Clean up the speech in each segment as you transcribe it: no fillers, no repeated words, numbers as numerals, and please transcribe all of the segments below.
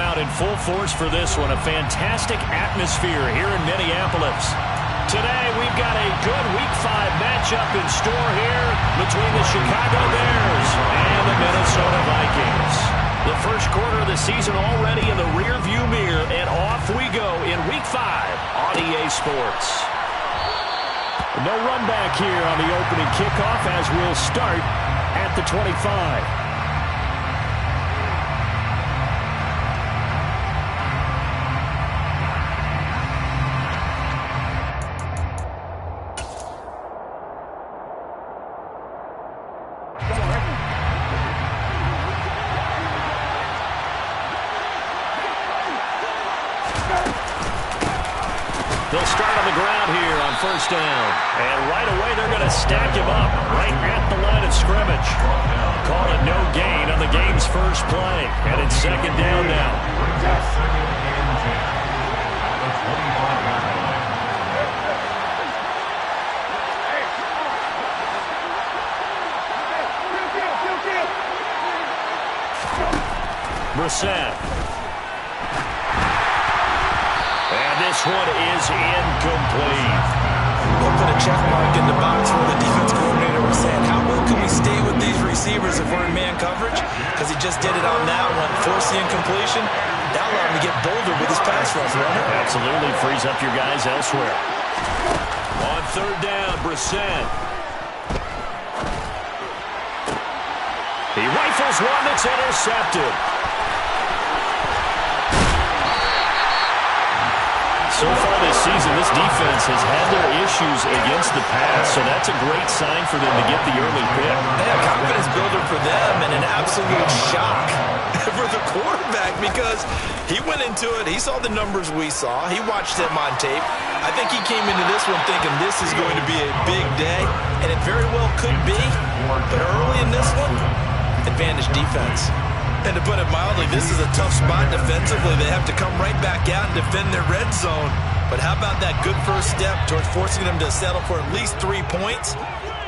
out in full force for this one. A fantastic atmosphere here in Minneapolis. Today, we've got a good Week 5 matchup in store here between the Chicago Bears and the Minnesota Vikings. The first quarter of the season already in the rearview mirror, and off we go in Week 5 on EA Sports. No run back here on the opening kickoff as we'll start at the 25. They'll start on the ground here on first down. And right away, they're going to stack him up right at the line of scrimmage. Call it no gain on the game's first play. And it's second down now. Brissett. And this one is incomplete. We'll put a check mark in the box where the defense coordinator was saying, how well can we stay with these receivers if we're in man coverage? Because he just did it on that one, forced the incompletion. That allowed him to get bolder with his pass rush, right? Absolutely frees up your guys elsewhere. On third down, Brissett. He rifles one that's intercepted. So far this season, this defense has had their issues against the pass, so that's a great sign for them to get the early pick. Yeah, confidence builder for them and an absolute shock for the quarterback because he went into it, he saw the numbers we saw, he watched them on tape. I think he came into this one thinking this is going to be a big day, and it very well could be, but early in this one, advantage defense. And to put it mildly, this is a tough spot defensively. They have to come right back out and defend their red zone. But how about that good first step towards forcing them to settle for at least 3 points?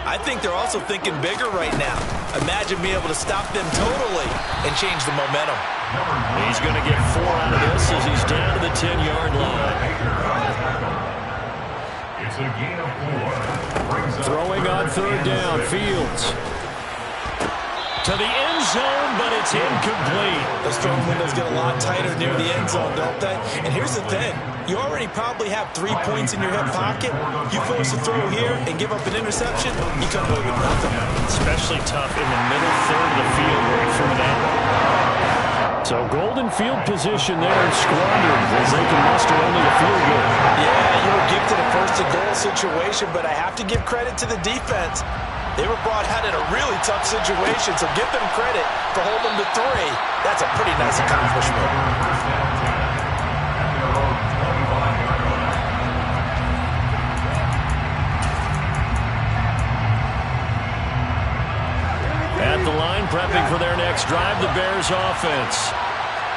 I think they're also thinking bigger right now. Imagine being able to stop them totally and change the momentum. He's going to get 4 out of this as he's down to the 10-yard line. It's a gain of 4. Throwing on third down, Fields. To the end zone, but it's incomplete. Those throwing windows get a lot tighter near the end zone, don't they? And here's the thing. You already probably have 3 points in your hip pocket. You force a throw here and give up an interception, you come away with nothing. Especially tough in the middle third of the field where he threw that. So golden field position there and squandered as they can muster only a field goal. Yeah, you were gifted a first-and-goal situation, but I have to give credit to the defense. They were brought out in a really tough situation, so give them credit for holding them to 3. That's a pretty nice accomplishment. At the line, prepping for their next drive, the Bears offense.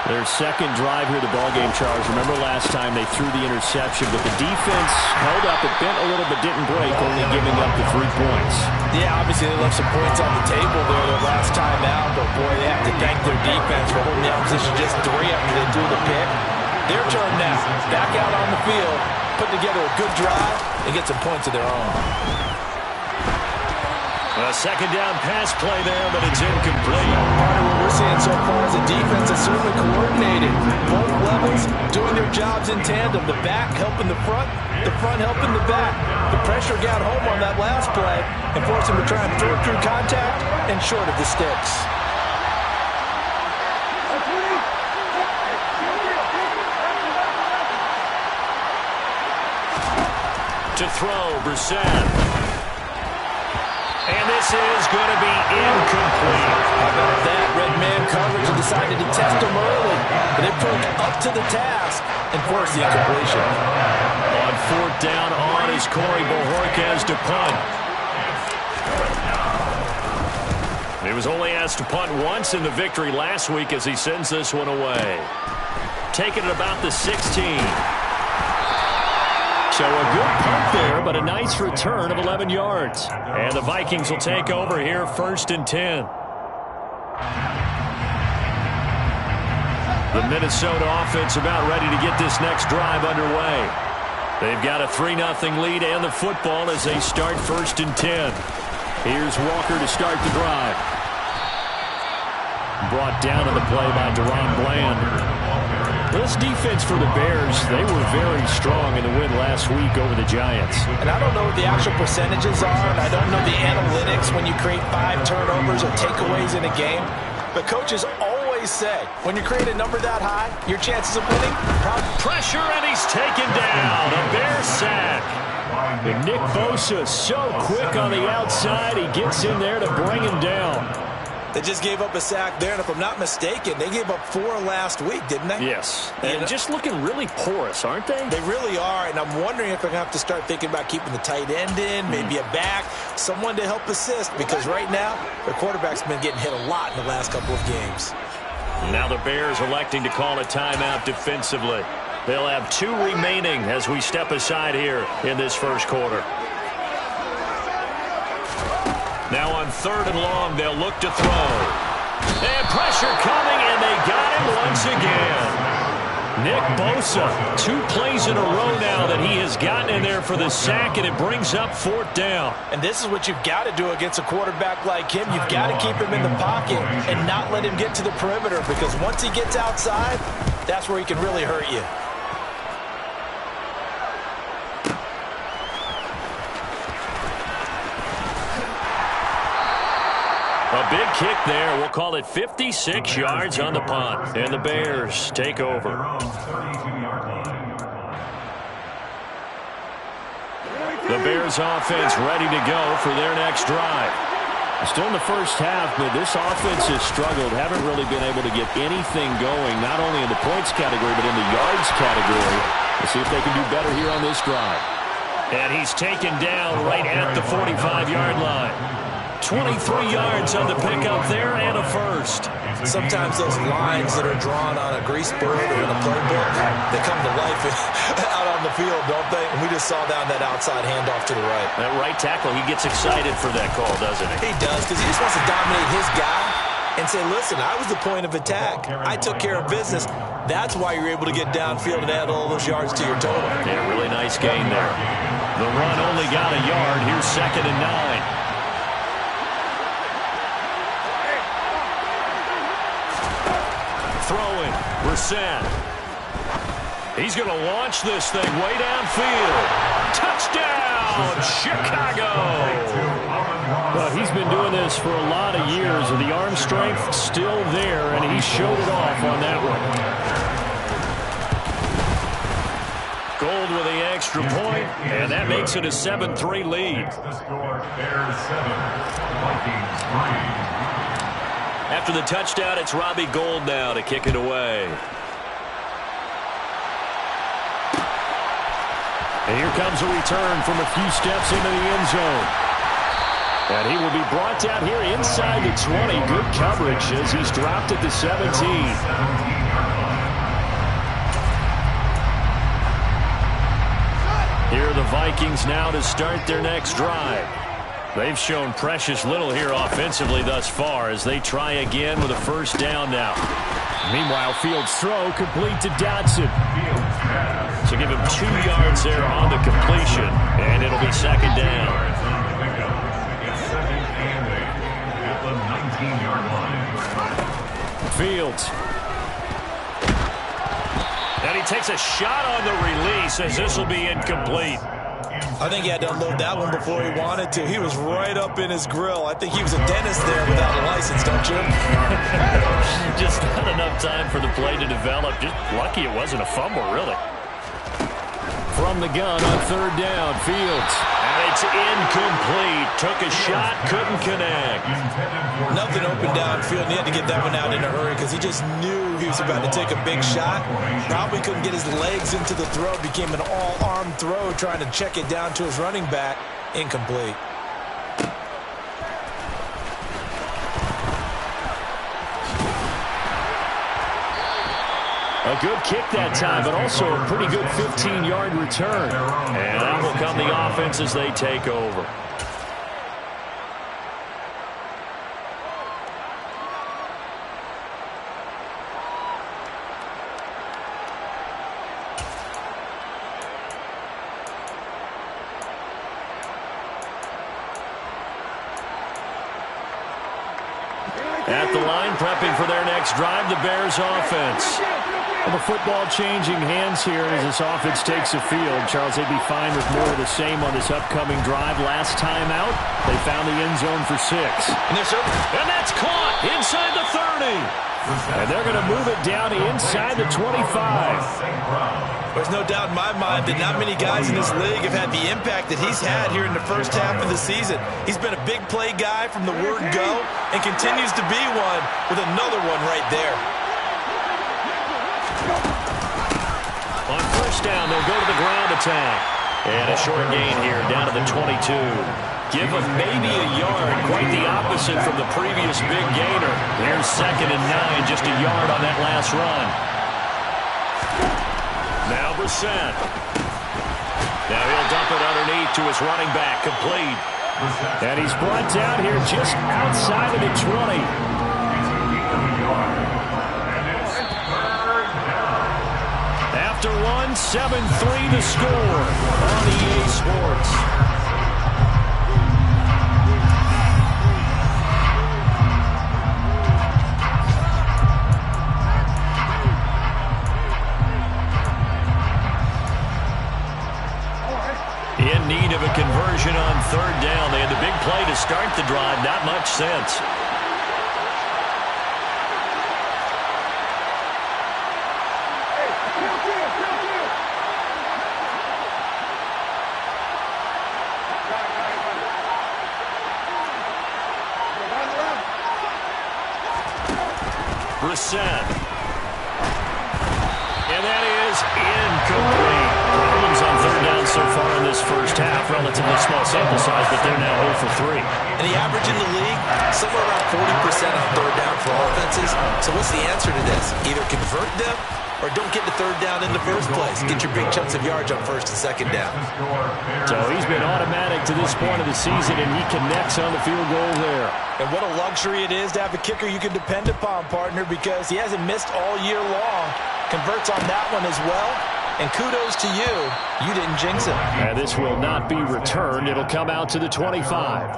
Their second drive here, the ballgame, Charles. Remember last time they threw the interception, but the defense held up. It bent a little but didn't break, only giving up the 3 points. Yeah, obviously they left some points on the table there their last time out, but boy, they have to thank their defense for holding the opposition just 3 after they threw the pick. Their turn now. Back out on the field, put together a good drive, and get some points of their own. A second down pass play there, but it's incomplete. Part of what we're seeing so far is the defense is certainly coordinated. Both levels doing their jobs in tandem. The back helping the front helping the back. The pressure got home on that last play and forced him to try and throw through contact and short of the sticks. To throw, Brissett. And this is going to be incomplete. How about that? Red man coverage and decided to test him early. But they proved up to the task and forced the incompletion. On fourth down on is Corey Bojorquez to punt. He was only asked to punt once in the victory last week as he sends this one away. Taking it about the 16. So a good punt there, but a nice return of 11 yards. And the Vikings will take over here, 1st and 10. The Minnesota offense about ready to get this next drive underway. They've got a 3-0 lead and the football as they start 1st and 10. Here's Walker to start the drive. Brought down on the play by Deron Bland. This defense for the Bears, they were very strong in the win last week over the Giants. And I don't know what the actual percentages are, and I don't know the analytics when you create 5 turnovers or takeaways in a game. But coaches always say, when you create a number that high, your chances of winning. Pressure, and he's taken down. A Bear sack. And Nick Bosa so quick on the outside. He gets in there to bring him down. They just gave up a sack there, and if I'm not mistaken, they gave up 4 last week, didn't they? Yes. And just looking really porous, aren't they? They really are, and I'm wondering if they're going to have to start thinking about keeping the tight end in, maybe a back, someone to help assist, because right now, their quarterback's been getting hit a lot in the last couple of games. Now the Bears electing to call a timeout defensively. They'll have 2 remaining as we step aside here in this first quarter. Now on 3rd and long, they'll look to throw. And pressure coming, and they got him once again. Nick Bosa, 2 plays in a row now that he has gotten in there for the sack, and it brings up 4th down. And this is what you've got to do against a quarterback like him. You've got to keep him in the pocket and not let him get to the perimeter, because once he gets outside, that's where he can really hurt you. A big kick there. We'll call it 56 yards on the punt. And the Bears take over. The Bears offense ready to go for their next drive. Still in the first half, but this offense has struggled. Haven't really been able to get anything going, not only in the points category, but in the yards category. Let's see if they can do better here on this drive. And he's taken down right at the 45-yard line. 23 yards on the pickup there and a first. Sometimes those lines that are drawn on a grease bird or in a playbook, they come to life out on the field, don't they? And we just saw down that outside handoff to the right. That right tackle, he gets excited for that call, doesn't he? He does, because he just wants to dominate his guy and say, listen, I was the point of attack. I took care of business. That's why you're able to get downfield and add all those yards to your total. Yeah, really nice gain there. The run only got a yard. Here's 2nd and 9. Throwing, Brissett. He's going to launch this thing way downfield. Touchdown, Chicago! Well, he's been doing this for a lot of years, and the arm strength still there, and he showed it off on that one. Gold with the extra point, and that makes it a 7-3 lead. The score, Bears 7, Vikings 3. After the touchdown, it's Robbie Gould now to kick it away. And here comes a return from a few steps into the end zone. And he will be brought down here inside the 20. Good coverage as he's dropped at the 17. Here are the Vikings now to start their next drive. They've shown precious little here offensively thus far as they try again with a first down now. Meanwhile, Fields' throw complete to Dodson. So give him 2 yards there on the completion, and it'll be 2nd down. Fields. And he takes a shot on the release as this will be incomplete. I think he had to unload that one before he wanted to. He was right up in his grill. I think he was a dentist there without a license, don't you? Just not enough time for the play to develop. Just lucky it wasn't a fumble, really. From the gun on 3rd down, Fields. And it's incomplete. Took a shot, couldn't connect. Nothing open downfield, and he had to get that one out in a hurry because he just knew he was about to take a big shot. Probably couldn't get his legs into the throw. Became an all-arm throw trying to check it down to his running back. Incomplete. A good kick that time, but also a pretty good 15-yard return. And out will come the offense as they take over. At the line, prepping for their next drive, the Bears offense. Well, the football changing hands here as this offense takes the field. Charles, they'd be fine with more of the same on this upcoming drive. Last time out, they found the end zone for 6. And that's caught inside the 30. And they're going to move it down inside the 25. There's no doubt in my mind that not many guys in this league have had the impact that he's had here in the first half of the season. He's been a big play guy from the word go and continues to be one with another one right there. On first down, they'll go to the ground attack. And a short gain here down to the 22. Give them maybe a yard, quite the opposite from the previous big gainer. Here's 2nd and 9, just a yard on that last run. Now Brissett. Now he'll dump it underneath to his running back, complete. And he's brought down here just outside of the 20. After one, 7-3 to score on EA Sports. In need of a conversion on 3rd down. They had the big play to start the drive. Not much sense. Brissett. And that is incomplete. Problems on 3rd down so far in this first half. Relatively small sample size, but they're now 0 for 3. And the average in the league, somewhere around 40% on 3rd down for offenses. So what's the answer to this? Either convert them or don't get the 3rd down in the first place. Get your big chunks of yards on 1st and 2nd down. So he's been automatic to this point of the season, and he connects on the field goal there. And what a luxury it is to have a kicker you can depend upon, partner, because he hasn't missed all year long. Converts on that one as well. And kudos to you. You didn't jinx it. And this will not be returned. It'll come out to the 25.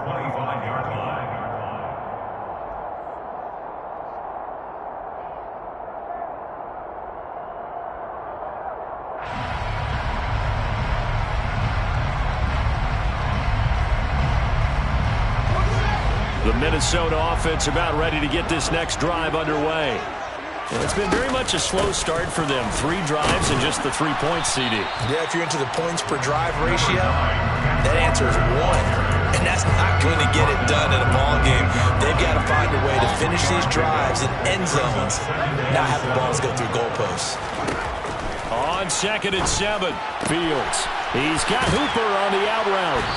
The Minnesota offense about ready to get this next drive underway. Well, it's been very much a slow start for them. 3 drives and just the 3 points, CD. Yeah, if you're into the points per drive ratio, that answer is 1. And that's not going to get it done in a ball game. They've got to find a way to finish these drives in end zones, not have the balls go through goalposts. On 2nd and 7, Fields. He's got Hooper on the out route.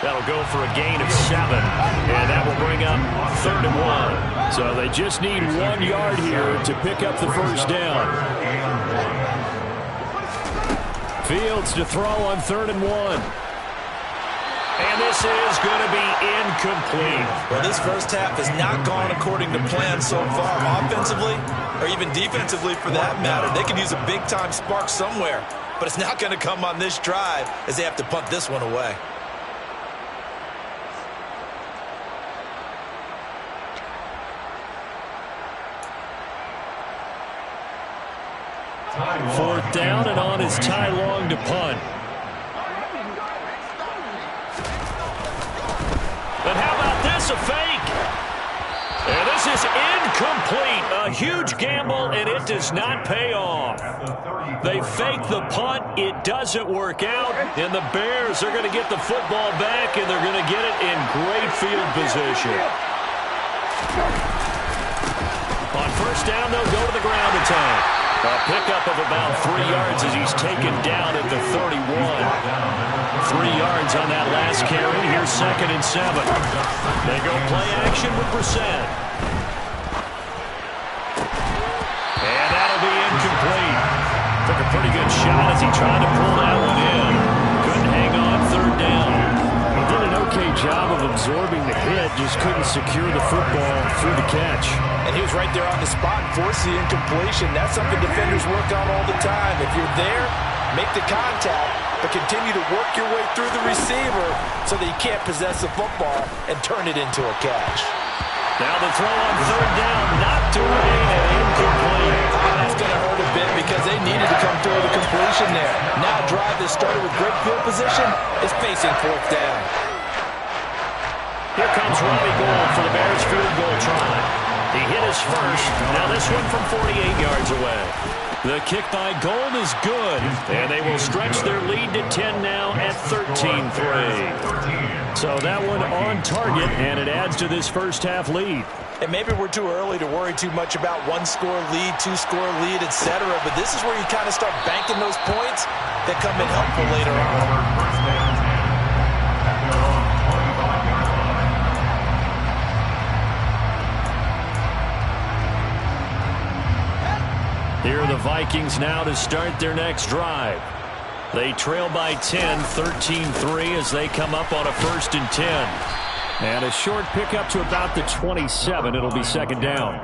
That'll go for a gain of 7, and that will bring up 3rd and 1. So they just need 1 yard here to pick up the first down. Fields to throw on 3rd and 1. And this is going to be incomplete. Well, this first half has not gone according to plan so far. Offensively, or even defensively for that matter, they could use a big-time spark somewhere. But it's not going to come on this drive as they have to punt this one away. 4th down, and on is Ty Long to punt. And how about this, a fake? And this is incomplete. A huge gamble, and it does not pay off. They fake the punt. It doesn't work out, and the Bears are going to get the football back, and they're going to get it in great field position. On first down, they'll go to the ground attack. A pickup of about 3 yards as he's taken down at the 31. 3 yards on that last carry. Here's 2nd and 7. They go play action with Brissett. And that'll be incomplete. Took a pretty good shot as he tried to pull that one in. Couldn't hang on 3rd down. He did an okay job of absorbing the hit, just couldn't secure the football through the catch. And he was right there on the spot and forced the incompletion. That's something defenders work on all the time. If you're there, make the contact, but continue to work your way through the receiver so that you can't possess the football and turn it into a catch. Now the throw on third down, knocked away and incomplete. That's going to hurt a bit because they needed to come through with a completion there. Now a drive that started with great field position is facing fourth down. Here comes Robbie Gould for the Bears field goal try. He hit his first. Now this one from 48 yards away. The kick by Gould is good, and they will stretch their lead to 10 now at 13-3. So that one on target, and it adds to this first half lead. And maybe we're too early to worry too much about one-score lead, two-score lead, etc. But this is where you kind of start banking those points that come in helpful later on. Here are the Vikings now to start their next drive. They trail by 10, 13-3 as they come up on a 1st and 10. And a short pickup to about the 27. It'll be second down.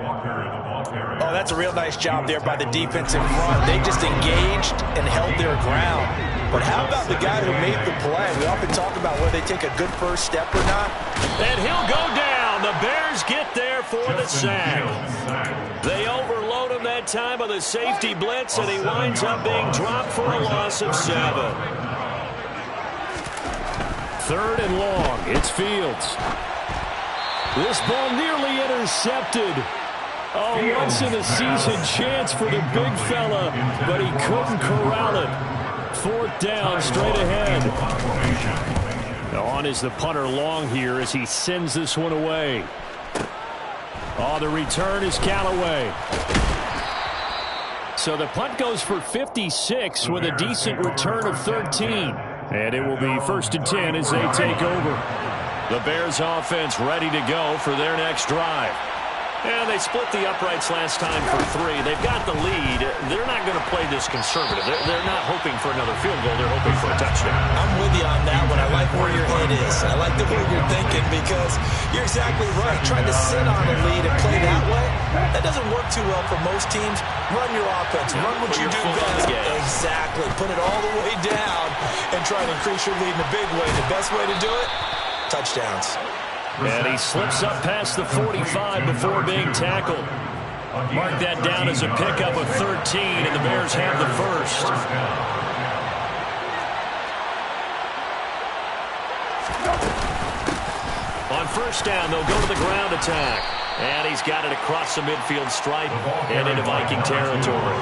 Oh, that's a real nice job there by the defense in front. They just engaged and held their ground. But how about the guy who made the play? We often talk about whether they take a good first step or not. And he'll go down. The Bears get there for the sack. They overload him that time with a safety blitz, and he winds up being dropped for a loss of 7. 3rd and long. It's Fields. This ball nearly intercepted. Oh, once-in-a-season chance for the big fella, but he couldn't corral it. 4th down, straight ahead. On is the punter long here as he sends this one away. Oh, the return is Callaway. So the punt goes for 56 with a decent return of 13. And it will be 1st and 10 as they take over. The Bears offense ready to go for their next drive. And they split the uprights last time for 3. They've got the lead. They're not going to play this conservative. They're not hoping for another field goal. They're hoping for a touchdown. I'm with you on that one. I like where your head is. I like the way you're thinking because you're exactly right. Trying to sit on a lead and play that way, that doesn't work too well for most teams. Run your offense. Run what you do best. Exactly. Put it all the way down and try to increase your lead in a big way. The best way to do it, touchdowns. And he slips up past the 45 before being tackled. Mark that down as a pickup of 13, and the Bears have the first. On 1st down, they'll go to the ground attack. And he's got it across the midfield stripe and into Viking territory.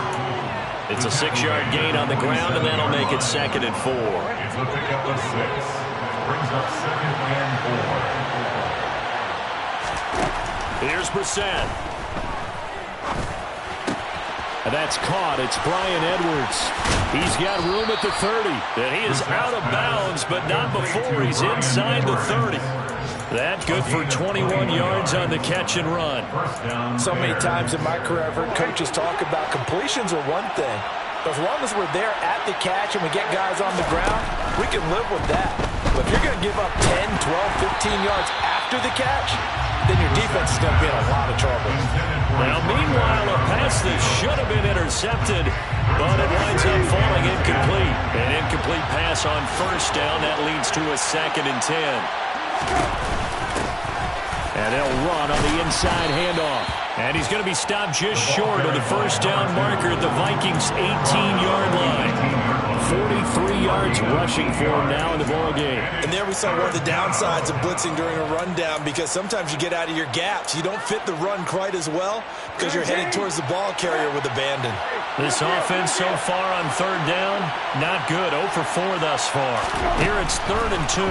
It's a 6-yard gain on the ground, and that'll make it 2nd and 4. It's a pickup of 6. Brings up 2nd and 4. Here's Brissett. That's caught. It's Brian Edwards. He's got room at the 30. And he is out of bounds, but not before he's inside the 30. That good for 21 yards on the catch and run. So many times in my career I've heard coaches talk about completions are one thing. But as long as we're there at the catch and we get guys on the ground, we can live with that. But if you're going to give up 10, 12, 15 yards after the catch, then your defense is going to be in a lot of trouble. Now, meanwhile, a pass that should have been intercepted, but it winds up falling incomplete. An incomplete pass on 1st down. That leads to a 2nd and 10. And they'll run on the inside handoff. And he's going to be stopped just short of the 1st down marker at the Vikings' 18-yard line. 43 yards rushing for him now in the ballgame. And there we saw one of the downsides of blitzing during a rundown because sometimes you get out of your gaps. You don't fit the run quite as well because you're headed towards the ball carrier with abandon. This offense so far on 3rd down, not good. 0 for 4 thus far. Here it's 3rd and 2.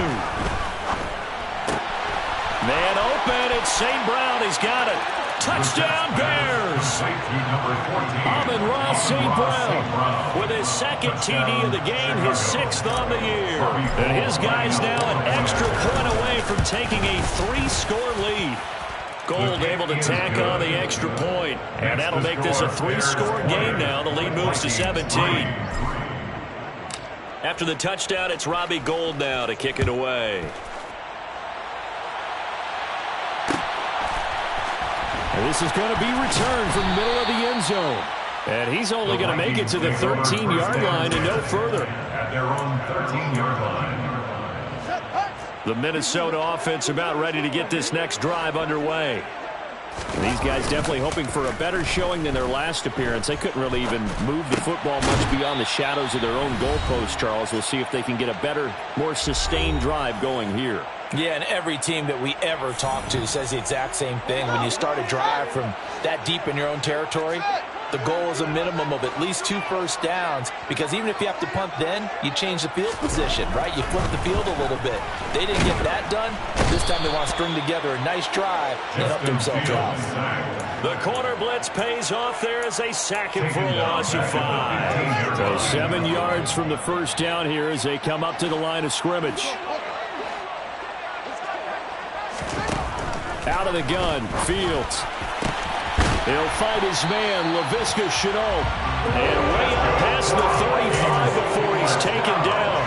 Man open, it's St. Brown. He's got it. Touchdown, Bears! Amon-Ra St. Brown with his 2nd TD of the game, his 6th on the year. And his guys now an extra point away from taking a 3-score lead. Gould able to tack on the extra point. And that'll make this a 3-score game now. The lead moves to 17. After the touchdown, it's Robbie Gould now to kick it away. And this is going to be returned from the middle of the end zone. And he's only going to make it to the 13-yard line and no further. At their own 13-yard line. The Minnesota offense about ready to get this next drive underway. These guys definitely hoping for a better showing than their last appearance. They couldn't really even move the football much beyond the shadows of their own goalpost, Charles. We'll see if they can get a better, more sustained drive going here. Yeah, and every team that we ever talk to says the exact same thing. When you start a drive from that deep in your own territory, the goal is a minimum of at least 2 first downs, because even if you have to punt then, you change the field position, right? You flip the field a little bit. They didn't get that done. This time they want to string together a nice drive and help themselves out. The corner blitz pays off there as they sack him for a loss of 5. So 7 yards from the first down here as they come up to the line of scrimmage. Out of the gun, Fields. He'll fight his man, Laviska Shenault. And way up past the 35 before he's taken down.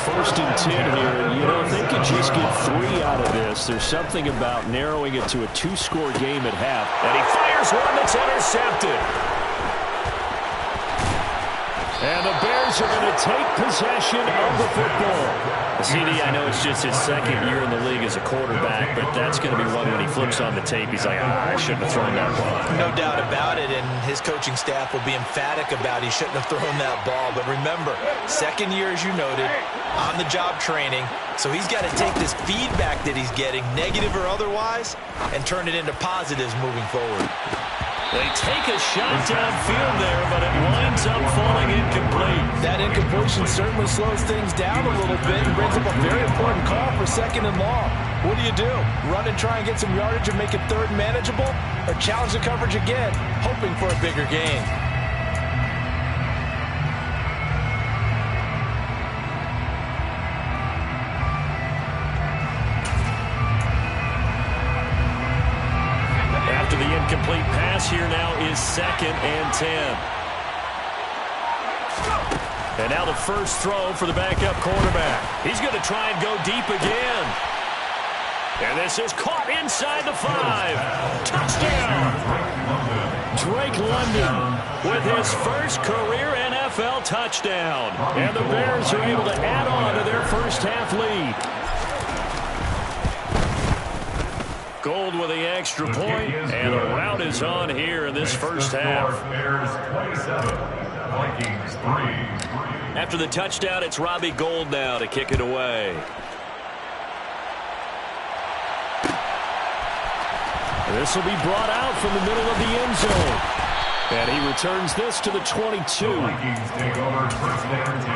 1st and 10 here. You know, if they could just get 3 out of this, there's something about narrowing it to a 2-score game at half. And he fires one that's intercepted. And the Bears are going to take possession of the football. CD, I know it's just his 2nd year in the league as a quarterback, but that's going to be one when he flips on the tape. He's like, I shouldn't have thrown that ball. No doubt about it, and his coaching staff will be emphatic about he shouldn't have thrown that ball. But remember, 2nd year, as you noted, on-the-job training, so he's got to take this feedback that he's getting, negative or otherwise, and turn it into positives moving forward. They take a shot downfield there, but it winds up falling incomplete. That incompletion certainly slows things down a little bit and brings up a very important call for 2nd and long. What do? Run and try and get some yardage and make it 3rd manageable? Or challenge the coverage again, hoping for a bigger gain? Complete pass here now is 2nd and 10. And now the first throw for the backup quarterback. He's going to try and go deep again. And this is caught inside the 5. Touchdown! Drake London with his first career NFL touchdown. And the Bears are able to add on to their first half lead. Gold with the extra point, and the route is on here in this first half. After the touchdown, it's Robbie Gould now to kick it away. This will be brought out from the middle of the end zone. And he returns this to the 22. The Vikings take over 1st and 10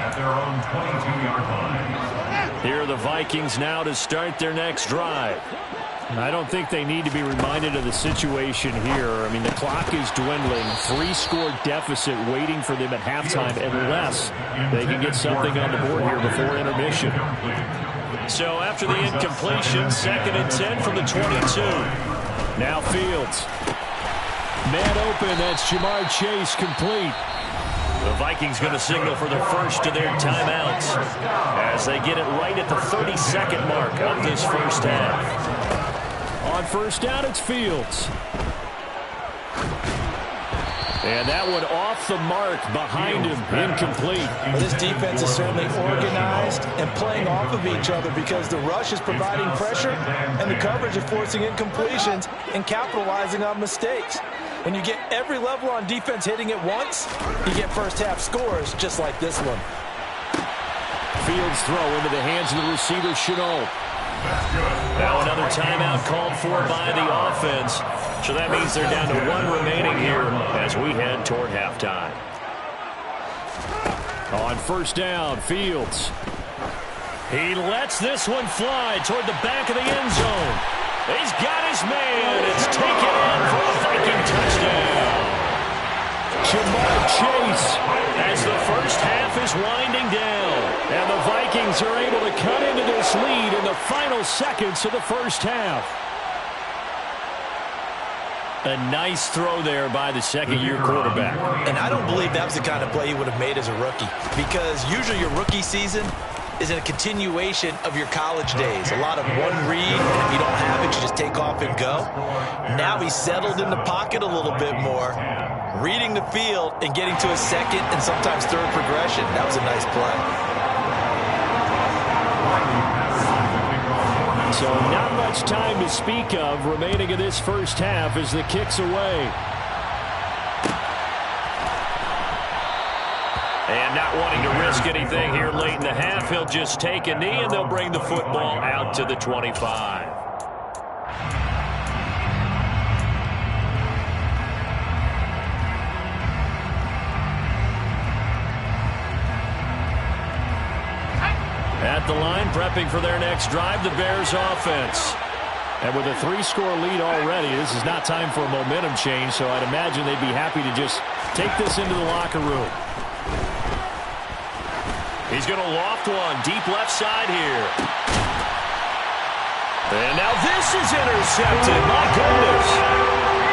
at their own 22-yard line. Here are the Vikings now to start their next drive. I don't think they need to be reminded of the situation here. I mean, the clock is dwindling. 3-score deficit waiting for them at halftime unless they can get something on the board here before intermission. So after the incompletion, 2nd and 10 from the 22. Now Fields. Man open, that's Jamar Chase complete. The Vikings going to signal for the first of their timeouts as they get it right at the 32nd mark of this first half. On first down, it's Fields. And that one off the mark behind him, incomplete. Well, this defense is certainly organized and playing off of each other because the rush is providing pressure and the coverage is forcing incompletions and capitalizing on mistakes. When you get every level on defense hitting at once, you get first half scores just like this one. Fields throw into the hands of the receiver, Shenault. Now another timeout called for by the offense. So that means they're down to 1 remaining here as we head toward halftime. On first down, Fields. He lets this one fly toward the back of the end zone. He's got his man. It's taken in for a Viking touchdown. Jamar Chase as the first half is winding down. And the Vikings are able to cut into this lead in the final seconds of the first half. A nice throw there by the 2nd-year quarterback. And I don't believe that was the kind of play he would have made as a rookie, because usually your rookie season is a continuation of your college days. A lot of one read, and if you don't have it, you just take off and go. Now he's settled in the pocket a little bit more, reading the field and getting to a 2nd and sometimes 3rd progression. That was a nice play. So not much time to speak of remaining in this first half as the kick's away. And not wanting to risk anything here late in the half, he'll just take a knee and they'll bring the football out to the 25. At the line, prepping for their next drive, the Bears offense. And with a 3-score lead already, this is not time for a momentum change, so I'd imagine they'd be happy to just take this into the locker room. He's going to loft one, deep left side here. And now this is intercepted. My goodness.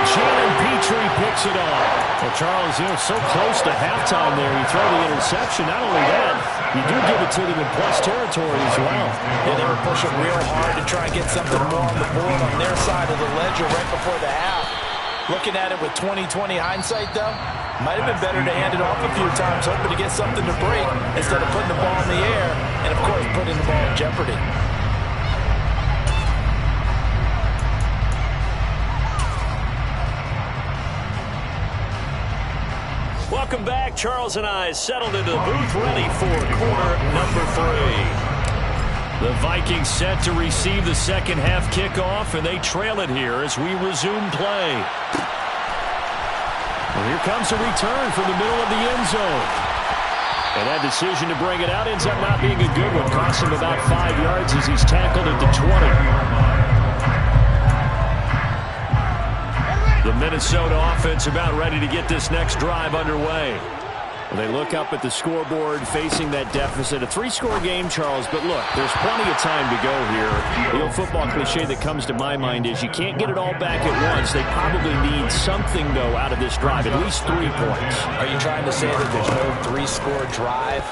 M23 picks it off. Well, Charles, so close to halftime there. You throw the interception. Not only that, you do give it to them in plus territory as well. Yeah, they were pushing real hard to try and get something more on the board on their side of the ledger right before the half. Looking at it with 20/20 hindsight, though, might have been better to hand it off a few times, hoping to get something to break instead of putting the ball in the air and, of course, putting the ball in jeopardy. Welcome back. Charles and I settled into the booth ready for quarter number 3. The Vikings set to receive the second half kickoff, and they trail it here as we resume play. Well, here comes a return from the middle of the end zone. And that decision to bring it out ends up not being a good one. Cost him about 5 yards as he's tackled at the 20. The Minnesota offense about ready to get this next drive underway. Well, they look up at the scoreboard facing that deficit. A 3-score game, Charles, but look, there's plenty of time to go here. The old football cliche that comes to my mind is you can't get it all back at once. They probably need something, though, out of this drive, at least 3 points. Are you trying to say that there's no 3-score drive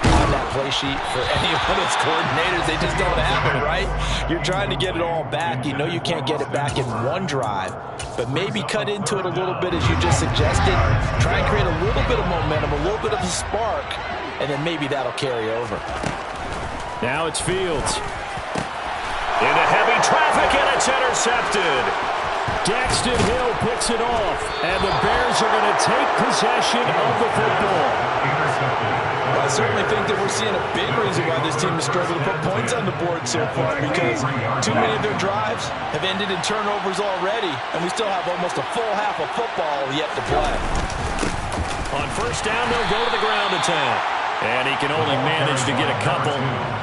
on that play sheet for any of its coordinators? They just don't have it, right? You're trying to get it all back. You know you can't get it back in one drive, but maybe cut into it a little bit as you just suggested. Try and create a little bit of momentum, a little bit of a spark, and then maybe that'll carry over. Now it's Fields. Into heavy traffic, and it's intercepted. Daxton Hill picks it off, and the Bears are going to take possession of the football. Well, I certainly think that we're seeing a big reason why this team has struggled to put points on the board so far, because too many of their drives have ended in turnovers already, and we still have almost a full half of football yet to play. On first down, they'll go to the ground attack. And he can only manage to get a couple.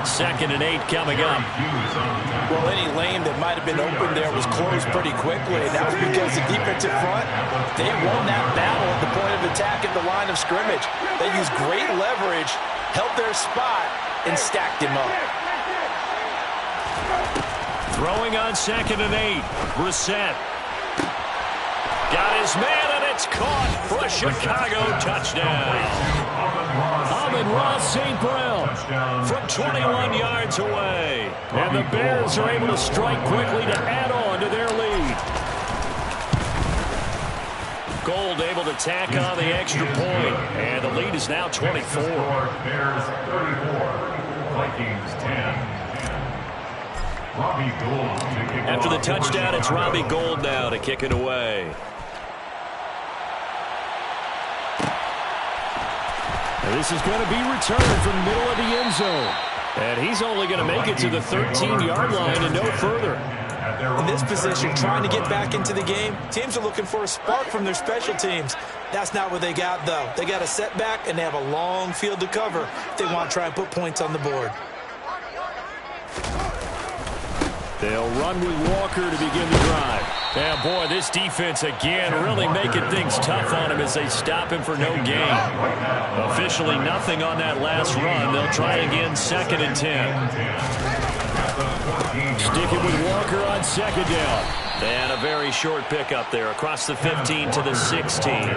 2nd and 8 coming up. Well, any lane that might have been open there was closed pretty quickly, and that was because the defensive front, they won that battle at the point of attack at the line of scrimmage. They used great leverage, held their spot, and stacked him up. Throwing on 2nd and 8. Brissett. Got his man, and it's caught for a Chicago touchdown. Amon-Ra St. Brown from 21 yards away. And the Bears are able to strike quickly to add on to their lead. Gold able to tack on the extra point. And the lead is now 24. Bears 34, Vikings 10. After the touchdown, it's Robbie Gould now to kick it away. And this is going to be returned from the middle of the end zone. And he's only going to make it to the 13-yard line and no further. In this position, trying to get back into the game, teams are looking for a spark from their special teams. That's not what they got, though. They got a setback, and they have a long field to cover if they want to try and put points on the board. They'll run with Walker to begin the drive. Yeah, boy, this defense again really making things tough on him as they stop him for no gain. Officially nothing on that last run. They'll try again 2nd and 10. Sticking with Walker on 2nd down. And a very short pickup there across the 15 to the 16.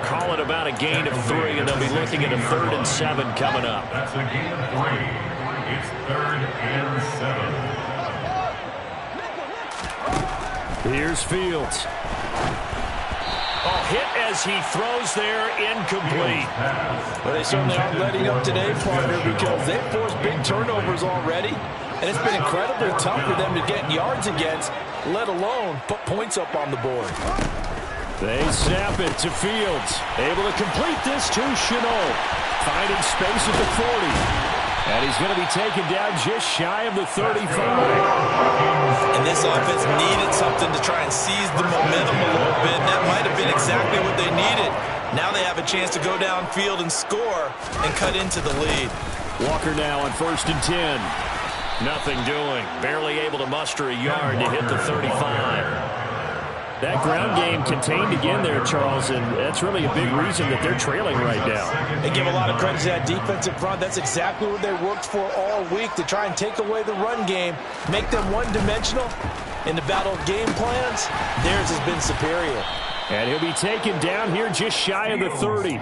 Call it about a gain of 3, and they'll be looking at a 3rd and 7 coming up. That's a gain of 3. It's 3rd and 7. Here's Fields. Hit as he throws there, incomplete. Well, they certainly aren't letting up today, partner, because they've forced big turnovers already. And it's been incredibly tough for them to get yards against, let alone put points up on the board. They snap it to Fields. Able to complete this to Chenault. Finding space at the 40. And he's going to be taken down just shy of the 35. And this offense needed something to try and seize the momentum a little bit. That might have been exactly what they needed. Now they have a chance to go downfield and score and cut into the lead. Walker now on 1st and 10. Nothing doing. Barely able to muster a yard to hit the 35. That ground game contained again there, Charles, and that's really a big reason that they're trailing right now. They give a lot of credit to that defensive front. That's exactly what they worked for all week, to try and take away the run game, make them one-dimensional. In the battle of game plans, theirs has been superior. And he'll be taken down here just shy of the 30.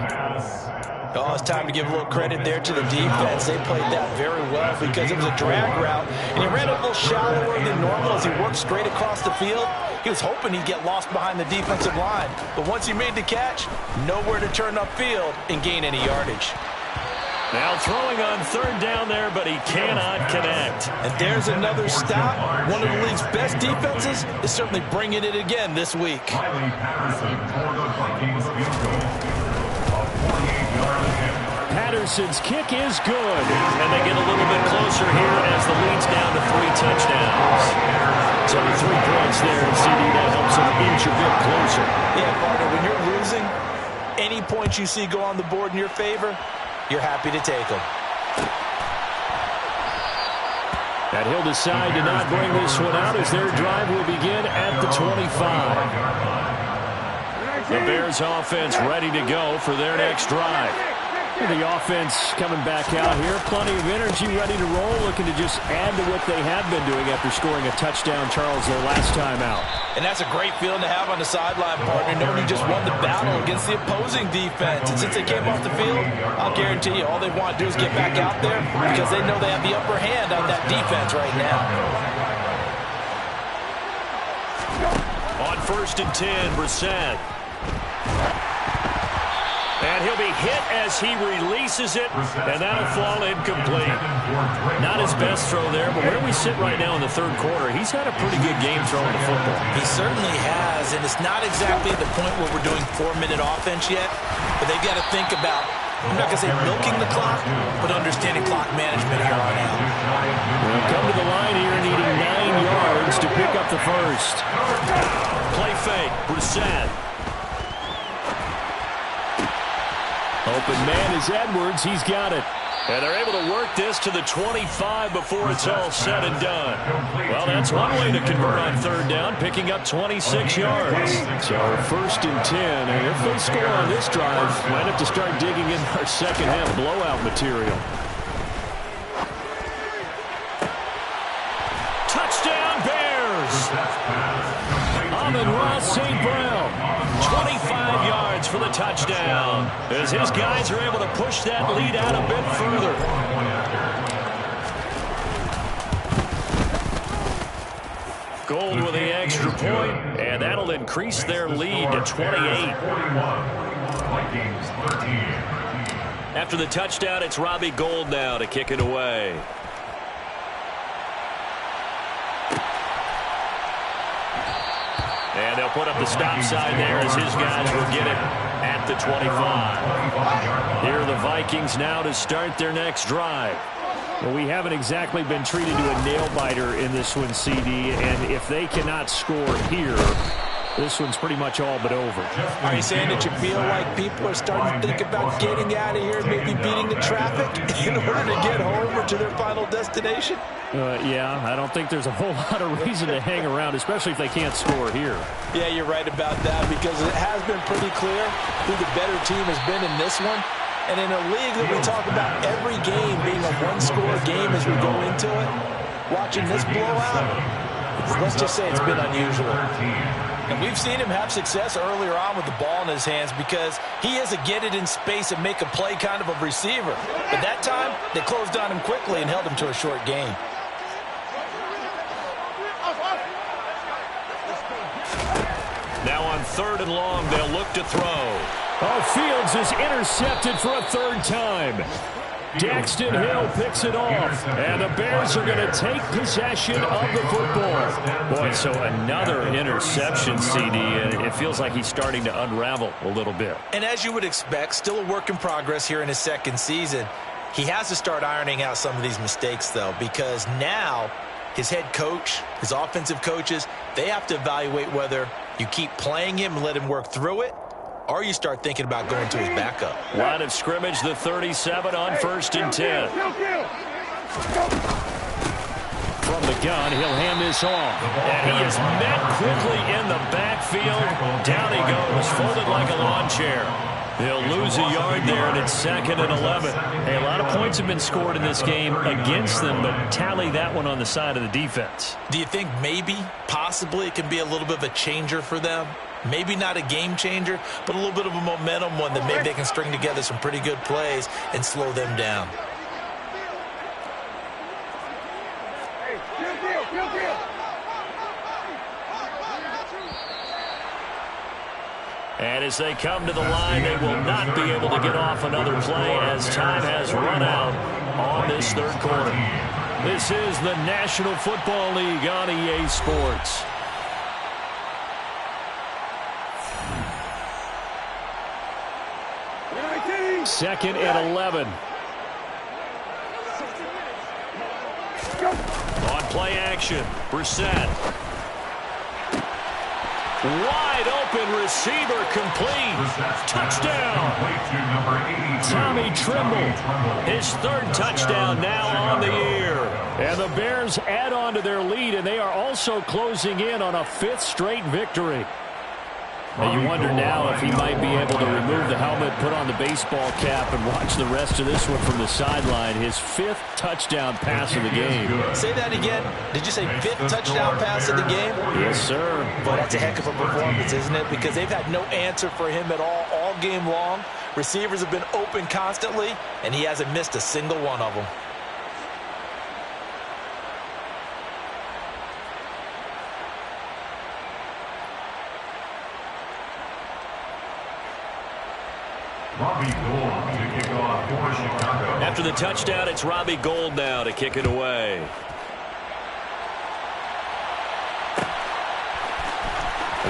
Oh, it's time to give a little credit there to the defense. They played that very well because it was a drag route, and he ran a little shallower than normal as he worked straight across the field. He was hoping he'd get lost behind the defensive line, but once he made the catch, nowhere to turn upfield and gain any yardage. Now throwing on 3rd down there, but he cannot connect. And there's another stop. One of the league's best defenses is certainly bringing it again this week. Patterson's kick is good, and they get a little bit closer here as the lead's down to 3 touchdowns. So the 3 points there, and CD, that helps them inch a bit closer. Yeah, partner, when you're losing, any points you see go on the board in your favor, you're happy to take them. And he'll decide to not bring this one out as their drive will begin at the 25. The Bears offense ready to go for their next drive. The offense coming back out here. Plenty of energy, ready to roll, looking to just add to what they have been doing after scoring a touchdown, Charles, their last time out. And that's a great feeling to have on the sideline, partner, knowing you just won the battle against the opposing defense. And since they came off the field, I'll guarantee you all they want to do is get back out there because they know they have the upper hand on that defense right now. On 1st and 10, Brissett. And he'll be hit as he releases it, and that'll fall incomplete. Not his best throw there, but where we sit right now in the 3rd quarter, he's had a pretty good game throwing the football. He certainly has, and it's not exactly at the point where we're doing 4-minute offense yet, but they've got to think about, I'm not going to say milking the clock, but understanding clock management here on out. We'll come to the line here needing 9 yards to pick up the first. Play fake, Brissett. Open man is Edwards. He's got it. And they're able to work this to the 25 before it's all said and done. Well, that's one way to convert on 3rd down, picking up 26 yards. So 1st and 10, and if they score on this drive, might have to start digging in our second half blowout material. Touchdown Bears! Amon-Ra St. Brown. 25 yards for the touchdown as his guys are able to push that lead out a bit further. Gold with the extra point, and that'll increase their lead to 28. After the touchdown, it's Robbie Gould now to kick it away. And they'll put up the stop sign there as his guys will get it at the 25. Here are the Vikings now to start their next drive. Well, we haven't exactly been treated to a nail-biter in this one, CD, and if they cannot score here, this one's pretty much all but over. Are you saying that you feel like people are starting to think about getting out of here, maybe beating the traffic in order to get home or to their final destination? Yeah, I don't think there's a whole lot of reason to hang around, especially if they can't score here. Yeah, you're right about that because it has been pretty clear who the better team has been in this one. And in a league that we talk about every game being a one-score game as we go into it, watching this blowout, let's just say it's been unusual. And we've seen him have success earlier on with the ball in his hands because he is a get it in space and make a play kind of a receiver. But that time, they closed on him quickly and held him to a short gain. Now on 3rd and long, they'll look to throw. Oh, Fields is intercepted for a 3rd time. Daxton Hill picks it off, and the Bears are going to take possession of the football. Boy, so another interception, CD, and it feels like he's starting to unravel a little bit. And as you would expect, still a work in progress here in his second season. He has to start ironing out some of these mistakes, though, because now his head coach, his offensive coaches, they have to evaluate whether you keep playing him and let him work through it, or you start thinking about going to his backup. Line of scrimmage, the 37 on 1st and 10. From the gun, he'll hand this off. And he is met quickly in the backfield. Down he goes, folded like a lawn chair. He'll lose a yard there, and it's 2nd and 11. Hey, a lot of points have been scored in this game against them, but tally that one on the side of the defense. Do you think maybe, possibly, it can be a little bit of a changer for them? Maybe not a game changer, but a little bit of a momentum one that maybe they can string together some pretty good plays and slow them down. And as they come to the line, they will not be able to get off another play as time has run out on this third quarter. This is the National Football League on EA Sports. Second and 11. On play action, Brissett. Wide open receiver complete. Touchdown. Tommy Tremble. His 3rd touchdown now on the year. And the Bears add on to their lead, and they are also closing in on a 5th straight victory. And you wonder now if he might be able to remove the helmet, put on the baseball cap, and watch the rest of this one from the sideline. His 5th touchdown pass of the game. Say that again. Did you say 5th touchdown pass of the game? Yes, sir. Boy, that's a heck of a performance, isn't it? Because they've had no answer for him at all game long. Receivers have been open constantly, and he hasn't missed a single one of them. After the touchdown, it's Robbie Gould now to kick it away.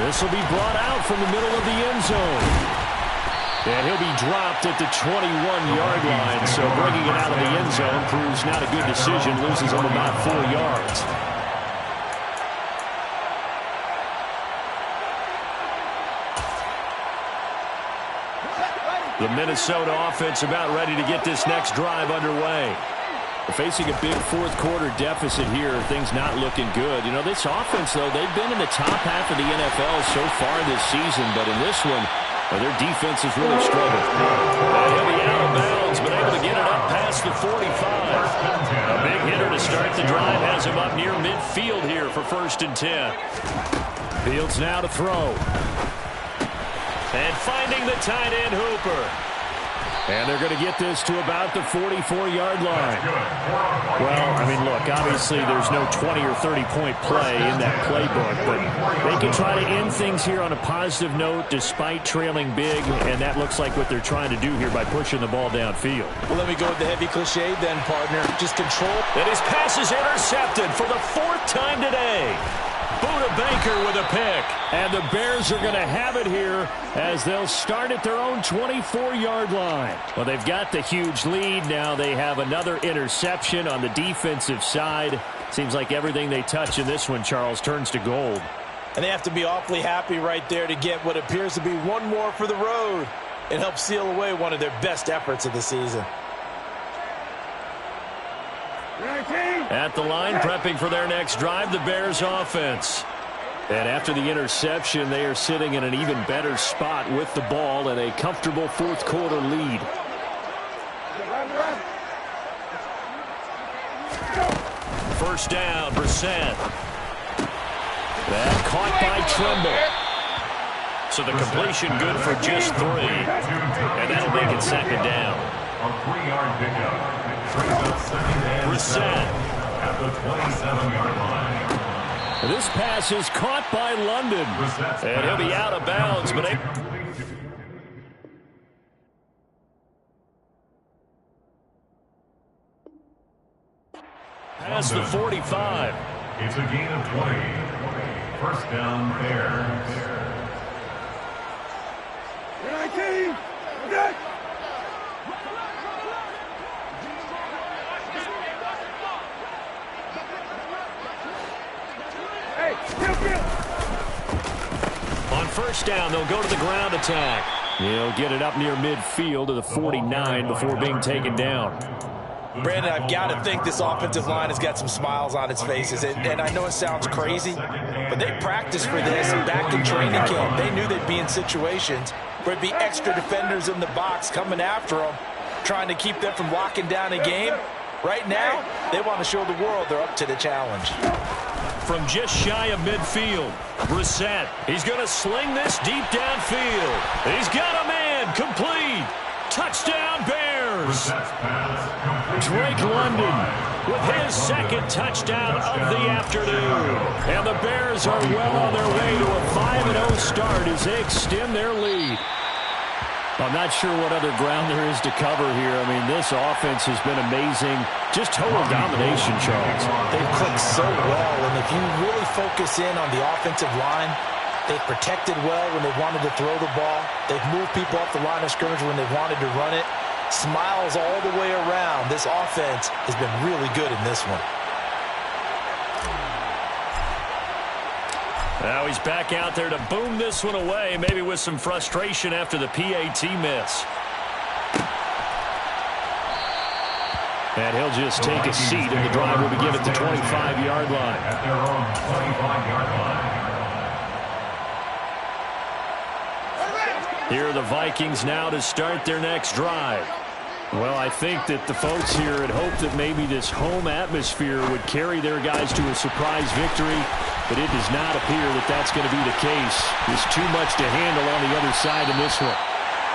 This will be brought out from the middle of the end zone. And he'll be dropped at the 21-yard line. So bringing it out of the end zone proves not a good decision. Loses him about 4 yards. The Minnesota offense about ready to get this next drive underway. They're facing a big 4th quarter deficit here. Things not looking good. You know, this offense, though, they've been in the top half of the NFL so far this season. But in this one, their defense has really struggled. He'll be out of bounds, but able to get it up past the 45. A big hitter to start the drive has him up near midfield here for 1st and 10. Fields now to throw. And finding the tight end Hooper. And they're going to get this to about the 44-yard line. Well, I mean, look, obviously there's no 20 or 30-point play in that playbook, but they can try to end things here on a positive note despite trailing big, and that looks like what they're trying to do here by pushing the ball downfield. Well, let me go with the heavy cliche then, partner. Just control. And his pass is intercepted for the 4th time today. Buda Baker with a pick. And the Bears are going to have it here as they'll start at their own 24-yard line. Well, they've got the huge lead. Now they have another interception on the defensive side. Seems like everything they touch in this one, Charles, turns to gold. And they have to be awfully happy right there to get what appears to be one more for the road. It helps seal away one of their best efforts of the season. At the line, prepping for their next drive, the Bears offense. And after the interception, they are sitting in an even better spot with the ball and a comfortable 4th quarter lead. First down, Brissett. That caught by Tremble. So the completion good for just 3. And that'll make it 2nd down. A 3-yard pickup. Brissett. At the 27-yard line. This pass is caught by London. And he'll be out of bounds, but That's the 45. It's a gain of 20. First down, Bears. On first down, they'll go to the ground attack. He'll get it up near midfield to the 49 before being taken down. Brandon, I've got to think this offensive line has got some smiles on its faces. And I know it sounds crazy, but they practiced for this back in training camp. They knew they'd be in situations where it'd be extra defenders in the box coming after them, trying to keep them from locking down a game. Right now, they want to show the world they're up to the challenge. From just shy of midfield, Brissett. He's going to sling this deep downfield. He's got a man complete. Touchdown, Bears. Drake London with his second touchdown of the afternoon. And the Bears are well on their way to a 5-0 start as they extend their lead. I'm not sure what other ground there is to cover here. I mean, this offense has been amazing. Just total domination, Charles. They've clicked so well, and if you really focus in on the offensive line, they've protected well when they wanted to throw the ball. They've moved people off the line of scrimmage when they wanted to run it. Smiles all the way around. This offense has been really good in this one. Now he's back out there to boom this one away, maybe with some frustration after the PAT miss. And he'll just take a seat, and the drive will begin at the 25-yard line. At their own 25-yard line. Here are the Vikings now to start their next drive. Well, I think that the folks here had hoped that maybe this home atmosphere would carry their guys to a surprise victory, but it does not appear that that's going to be the case. There's too much to handle on the other side in this one.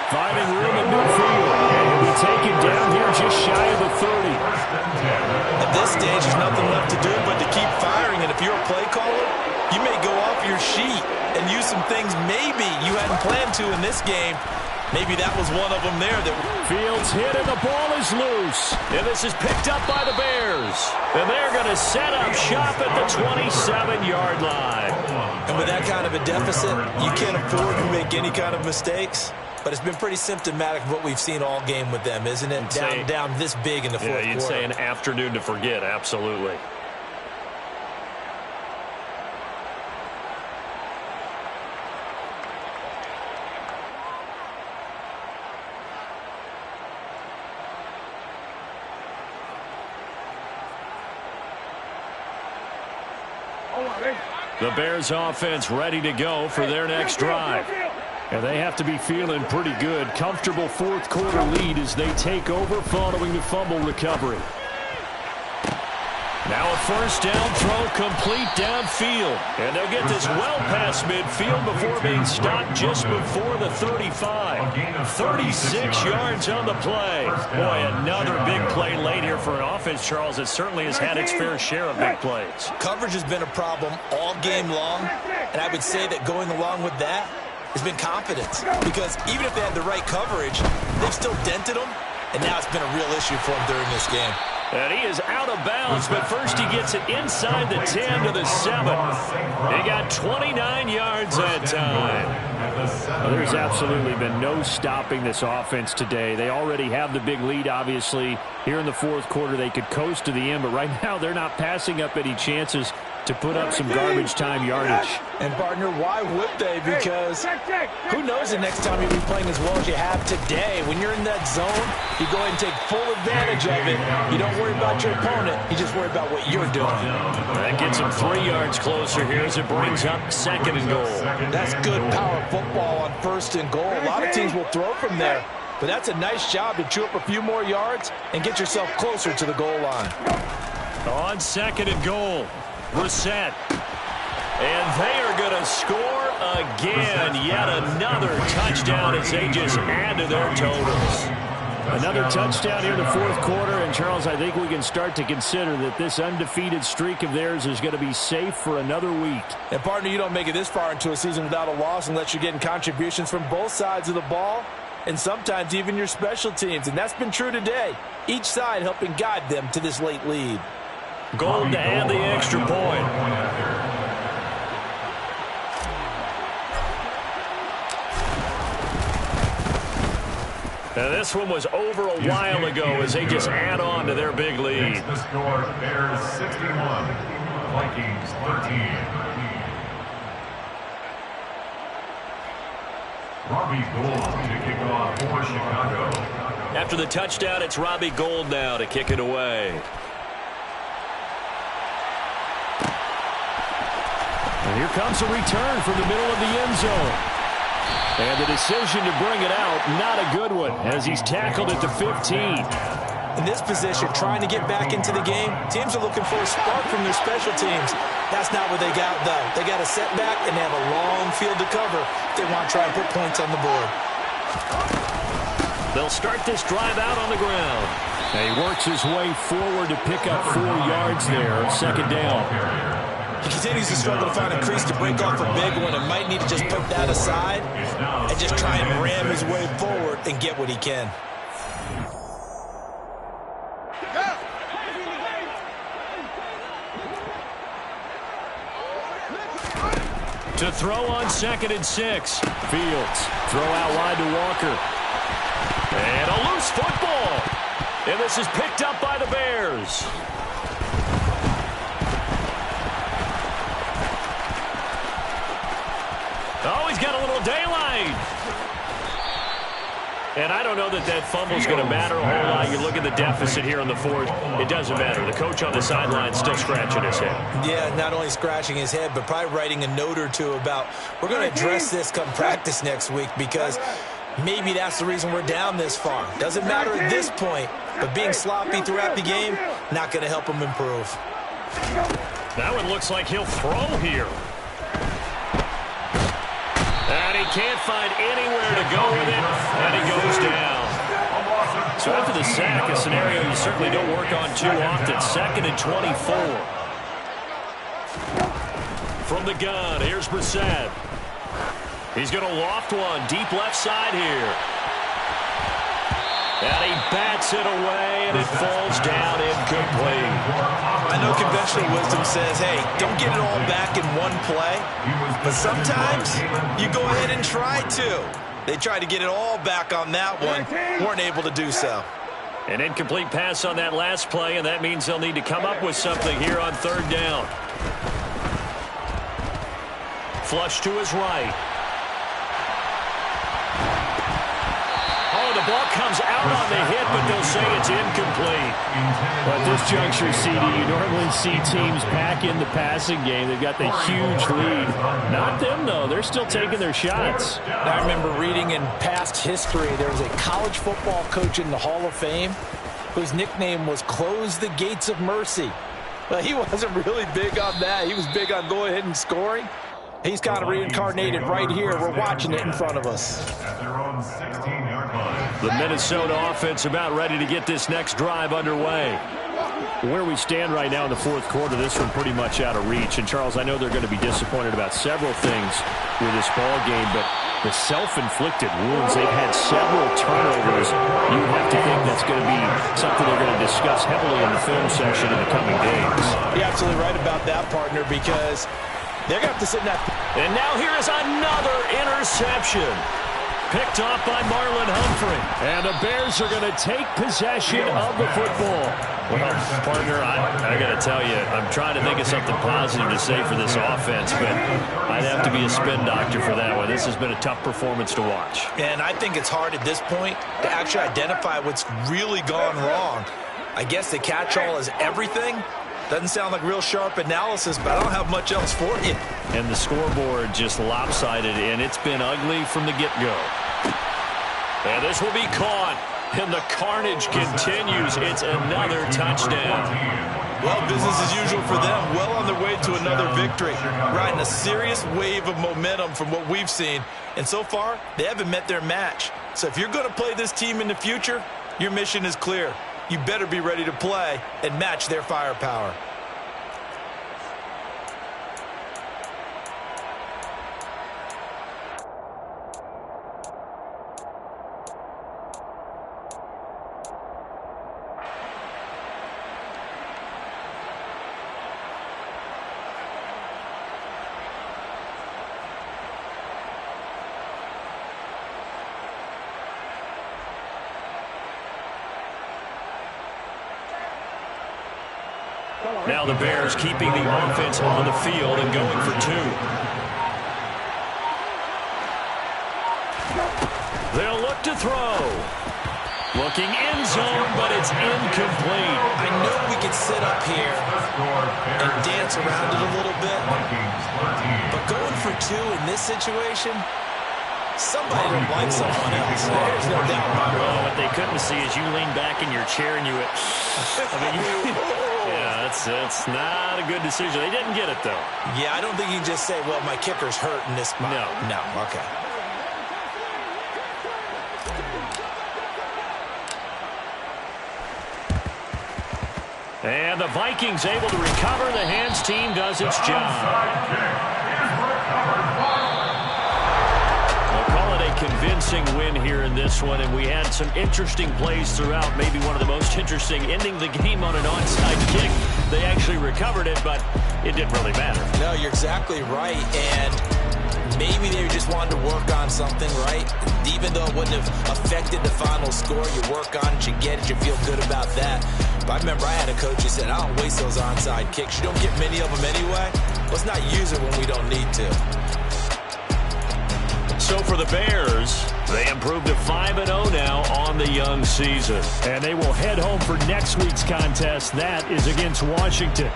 Finding room in midfield, and he'll be taken down here just shy of the 30. At this stage, there's nothing left to do but to keep firing, and if you're a play caller, you may go off your sheet and use some things maybe you hadn't planned to in this game. Maybe that was one of them there. Fields hit and the ball is loose. And this is picked up by the Bears. And they're going to set up shop at the 27-yard line. And with that kind of a deficit, you can't afford to make any kind of mistakes. But it's been pretty symptomatic of what we've seen all game with them, isn't it? Down this big in the fourth quarter. You'd say an afternoon to forget, absolutely. The Bears offense ready to go for their next drive. And they have to be feeling pretty good. Comfortable fourth quarter lead as they take over following the fumble recovery. Now a first down throw complete downfield. And they'll get this well past midfield before being stopped just before the 35. 36 yards on the play. Boy, another big play late here for an offense, Charles, that certainly has had its fair share of big plays. Coverage has been a problem all game long. And I would say that going along with that has been confidence. Because even if they had the right coverage, they've still dented them. And now it's been a real issue for them during this game. And he is out of bounds, but first he gets it inside the 10 to the 7. He got 29 yards that time. Well, there's absolutely been no stopping this offense today. They already have the big lead, obviously. Here in the fourth quarter, they could coast to the end, but right now they're not passing up any chances to put up some garbage time yardage. And, partner, why would they? Because who knows the next time you'll be playing as well as you have today. When you're in that zone, you go ahead and take full advantage of it. You don't worry about your opponent. You just worry about what you're doing. That gets him 3 yards closer here as it brings up second and goal. That's good power football on first and goal. A lot of teams will throw from there. But that's a nice job to chew up a few more yards and get yourself closer to the goal line. On second and goal. Brissett. And they are going to score again. Yet another touchdown as they just add to their totals. Another touchdown here in the fourth quarter. And, Charles, I think we can start to consider that this undefeated streak of theirs is going to be safe for another week. And, partner, you don't make it this far into a season without a loss unless you're getting contributions from both sides of the ball and sometimes even your special teams. And that's been true today. Each side helping guide them to this late lead. Gold to add the extra point. Now this one was over a while ago as they just add on to their big lead. The score, Bears 61, Vikings 13. Robbie Gould to kick off for Chicago. After the touchdown, it's Robbie Gould now to kick it away. And here comes a return from the middle of the end zone. And the decision to bring it out, not a good one, as he's tackled at the 15. In this position, trying to get back into the game, teams are looking for a spark from their special teams. That's not what they got, though. They got a setback, and they have a long field to cover if they want to try and put points on the board. They'll start this drive out on the ground. And he works his way forward to pick up 4 yards there, second down. He continues to struggle to find a crease to break off a big one and might need to just put that aside and just try and ram his way forward and get what he can. To throw on 2nd and 6. Fields, throw out wide to Walker. And a loose football. And this is picked up by the Bears. Oh, he's got a little daylight. And I don't know that that fumble's going to matter a whole lot. You look at the deficit here in the 4th. It doesn't matter. The coach on the sideline still scratching his head. Yeah, not only scratching his head, but probably writing a note or two about, we're going to address this come practice next week because maybe that's the reason we're down this far. Doesn't matter at this point, but being sloppy throughout the game, not going to help him improve. That one looks like he'll throw here. And he can't find anywhere to go with it, and he goes down. So after the sack, a scenario you certainly don't work on too often. 2nd and 24. From the gun, here's Brissett. He's going to loft one, deep left side here. And he bats it away, and it falls down incomplete. I know conventional wisdom says, hey, don't get it all back in one play. But sometimes you go ahead and try to. They tried to get it all back on that one. Weren't able to do so. An incomplete pass on that last play, and that means they'll need to come up with something here on 3rd down. Flush to his right. The ball comes out on the hit, but they'll say it's incomplete. Well, at this juncture, CD, you normally see teams pack in the passing game. They've got the huge lead. Not them, though. They're still taking their shots. I remember reading in past history, there was a college football coach in the Hall of Fame whose nickname was Close the Gates of Mercy. Well, he wasn't really big on that. He was big on going ahead and scoring. He's kind of reincarnated right here. We're watching it in front of us. At their own 16-yard line. The Minnesota offense about ready to get this next drive underway. Where we stand right now in the 4th quarter, this one pretty much out of reach. And, Charles, I know they're going to be disappointed about several things with this ball game, but the self-inflicted wounds, they've had several turnovers. You would have to think that's going to be something they're going to discuss heavily in the film session in the coming days. You're absolutely right about that, partner, because they're going to have to sit in that. And now here is another interception. Picked off by Marlon Humphrey. And the Bears are going to take possession of the football. Well, partner, I got to tell you, I'm trying to think of something positive to say for this offense, but I'd have to be a spin doctor for that one. This has been a tough performance to watch. And I think it's hard at this point to actually identify what's really gone wrong. I guess the catch-all is everything. Doesn't sound like real sharp analysis, but I don't have much else for you. And the scoreboard just lopsided, and it's been ugly from the get-go. And this will be caught, and the carnage continues. It's another touchdown. Well, business as usual for them. Well on their way to another victory. Riding a serious wave of momentum from what we've seen. And so far, they haven't met their match. So if you're going to play this team in the future, your mission is clear. You better be ready to play and match their firepower. Now the Bears keeping the offense on the field and going for 2. They'll look to throw. Looking end zone, but it's incomplete. I know we could sit up here and dance around it a little bit, but going for 2 in this situation, somebody don't like someone else. There's no doubt about it. Well, what they couldn't see is you lean back in your chair and you went, yeah, that's not a good decision. They didn't get it, though. Yeah, I don't think you can just say, well, my kicker's hurt in this spot. No, okay. And the Vikings able to recover. The hands team does its job. We'll call it a convincing win here in this one, and we had some interesting plays throughout. Maybe one of the most interesting, ending the game on an onside kick. They actually recovered it, but it didn't really matter. No, you're exactly right, and maybe they just wanted to work on something, right? Even though it wouldn't have affected the final score, you work on it, you get it, you feel good about that. But I remember I had a coach who said, I don't waste those onside kicks. You don't get many of them anyway. Let's not use it when we don't need to. So for the Bears, they improved to 5-0 now on the young season. And they will head home for next week's contest. That is against Washington.